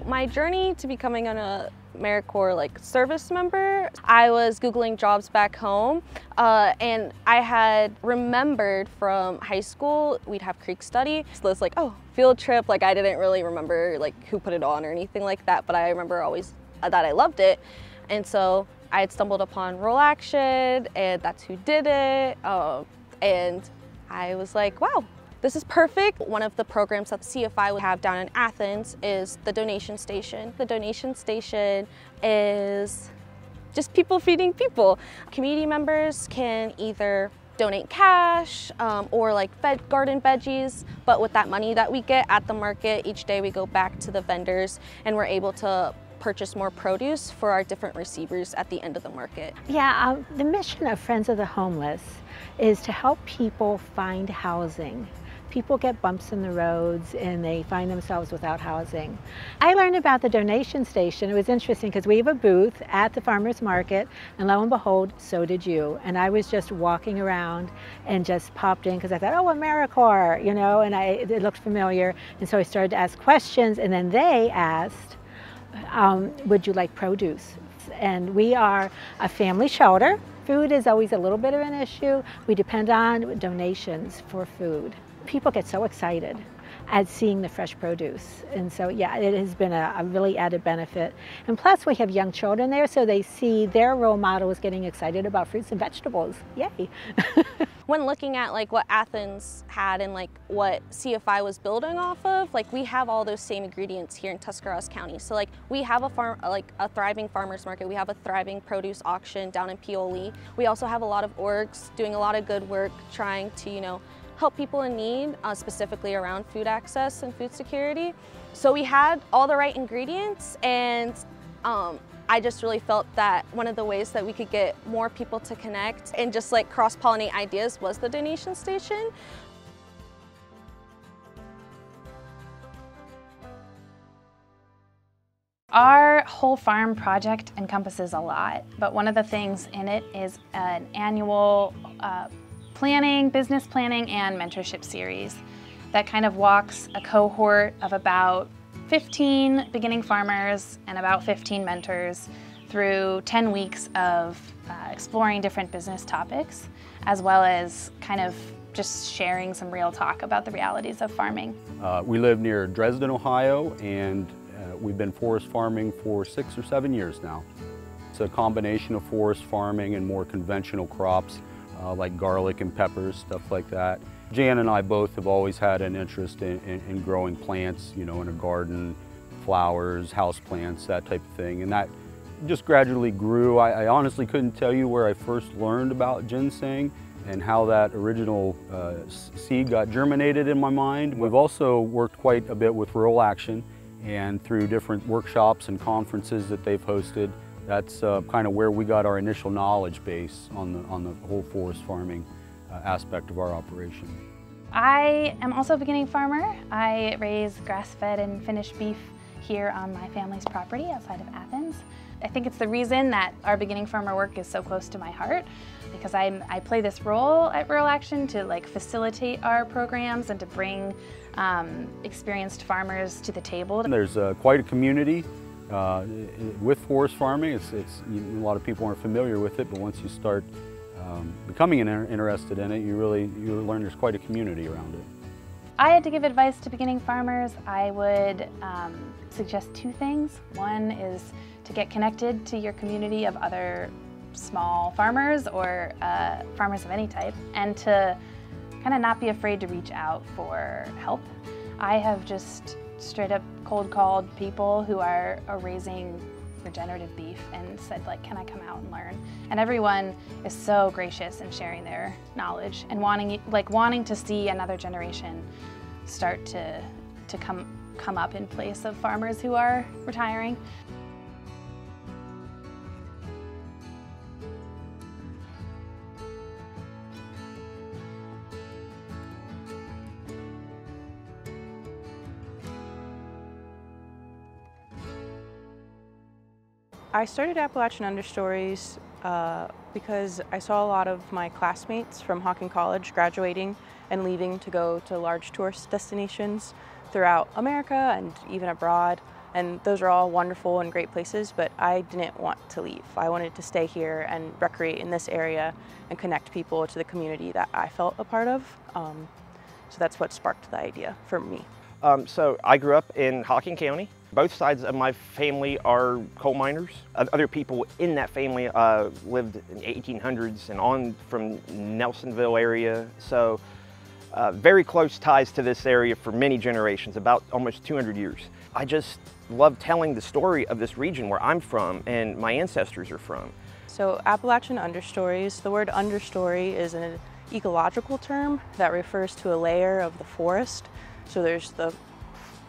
my journey to becoming an AmeriCorps service member, I was Googling jobs back home, and I had remembered from high school we'd have Creek study. So it's like, oh, field trip. I didn't really remember who put it on or anything like that, but I remember always that I loved it, and so I had stumbled upon Rural Action, and that's who did it, and I was like, wow. This is perfect. One of the programs that CFI would have down in Athens is the donation station. The donation station is just people feeding people. Community members can either donate cash or garden veggies, but with that money that we get at the market, each day we go back to the vendors and we're able to purchase more produce for our different receivers at the end of the market. Yeah, the mission of Friends of the Homeless is to help people find housing. People get bumps in the roads and they find themselves without housing. I learned about the donation station. It was interesting because we have a booth at the farmers market, and lo and behold, so did you. And I was just walking around and just popped in because I thought, oh, AmeriCorps, you know, and it looked familiar. And so I started to ask questions, and then they asked, would you like produce? And we are a family shelter. Food is always a little bit of an issue. We depend on donations for food. People get so excited at seeing the fresh produce. And so, yeah, it has been a really added benefit. And plus, we have young children there, so they see their role models getting excited about fruits and vegetables. Yay! When looking at what Athens had and what CFI was building off of, we have all those same ingredients here in Tuscarawas County. So we have a thriving farmers market. We have a thriving produce auction down in Pioli. We also have a lot of orgs doing a lot of good work trying to, help people in need, specifically around food access and food security. So we had all the right ingredients, and I just really felt that one of the ways that we could get more people to connect and just cross-pollinate ideas was the donation station. Our whole farm project encompasses a lot, but one of the things in it is an annual business planning and mentorship series that kind of walks a cohort of about 15 beginning farmers and about 15 mentors through 10 weeks of exploring different business topics, as well as kind of just sharing some real talk about the realities of farming. We live near Dresden, Ohio, and we've been forest farming for 6 or 7 years now. It's a combination of forest farming and more conventional crops like garlic and peppers, stuff like that. Jan and I both have always had an interest in growing plants, in a garden, flowers, house plants, that type of thing. And that just gradually grew. I honestly couldn't tell you where I first learned about ginseng and how that original seed got germinated in my mind. We've also worked quite a bit with Rural Action, and through different workshops and conferences that they've hosted, that's kind of where we got our initial knowledge base on the whole forest farming aspect of our operation. I am also a beginning farmer. I raise grass-fed and finished beef here on my family's property outside of Athens. I think it's the reason that our beginning farmer work is so close to my heart, because I play this role at Rural Action to facilitate our programs and to bring experienced farmers to the table. There's quite a community with forest farming. A lot of people aren't familiar with it, but once you start becoming interested in it, you learn there's quite a community around it. I had to give advice to beginning farmers. I would suggest 2 things. One is to get connected to your community of other small farmers or farmers of any type, and to kind of not be afraid to reach out for help. I have just straight up cold called people who are raising regenerative beef and said, can I come out and learn? And everyone is so gracious in sharing their knowledge and wanting to see another generation start to come up in place of farmers who are retiring. I started Appalachian Understories because I saw a lot of my classmates from Hawken College graduating and leaving to go to large tourist destinations throughout America and even abroad. And those are all wonderful and great places, but I didn't want to leave. I wanted to stay here and recreate in this area and connect people to the community that I felt a part of. So that's what sparked the idea for me. So I grew up in Hocking County. Both sides of my family are coal miners. Other people in that family lived in the 1800s and on from Nelsonville area. So very close ties to this area for many generations, about almost 200 years. I just love telling the story of this region where I'm from and my ancestors are from. So Appalachian understories, the word understory is an ecological term that refers to a layer of the forest. So there's the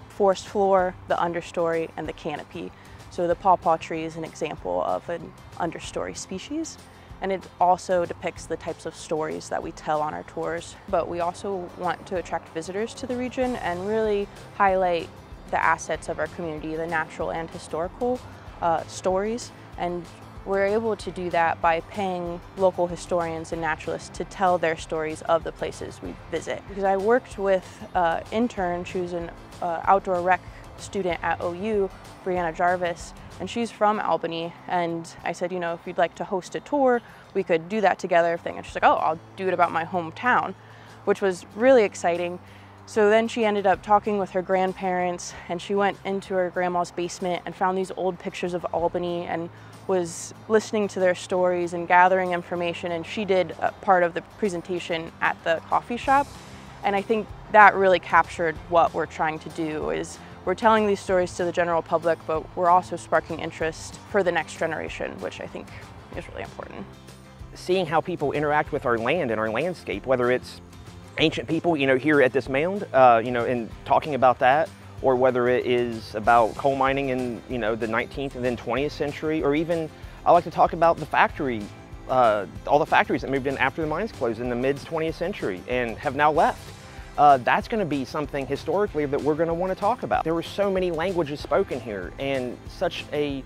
forest floor, the understory, and the canopy. So the pawpaw tree is an example of an understory species. And it also depicts the types of stories that we tell on our tours. But we also want to attract visitors to the region and really highlight the assets of our community, the natural and historical stories. And we're able to do that by paying local historians and naturalists to tell their stories of the places we visit. Because I worked with an intern, she was an outdoor rec student at OU, Brianna Jarvis, and she's from Albany. And I said, you know, if you'd like to host a tour, we could do that together. And she's like, oh, I'll do it about my hometown, which was really exciting. So then she ended up talking with her grandparents, and she went into her grandma's basement and found these old pictures of Albany and was listening to their stories and gathering information, and she did part of the presentation at the coffee shop. And I think that really captured what we're trying to do, is we're telling these stories to the general public, but we're also sparking interest for the next generation, which I think is really important. Seeing how people interact with our land and our landscape, whether it's ancient people, you know, here at this mound, you know, and talking about that, or whether it is about coal mining in, you know, the 19th and then 20th century, or even I like to talk about the factory, all the factories that moved in after the mines closed in the mid 20th century and have now left. That's going to be something historically that we're going to want to talk about. There were so many languages spoken here and such a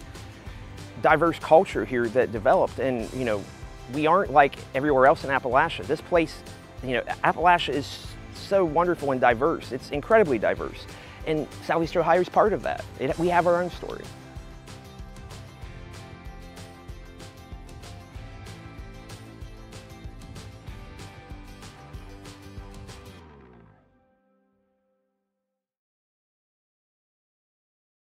diverse culture here that developed, and you know, we aren't like everywhere else in Appalachia. This place, you know, Appalachia is so wonderful and diverse. It's incredibly diverse. And Southeast Ohio is part of that. We have our own story.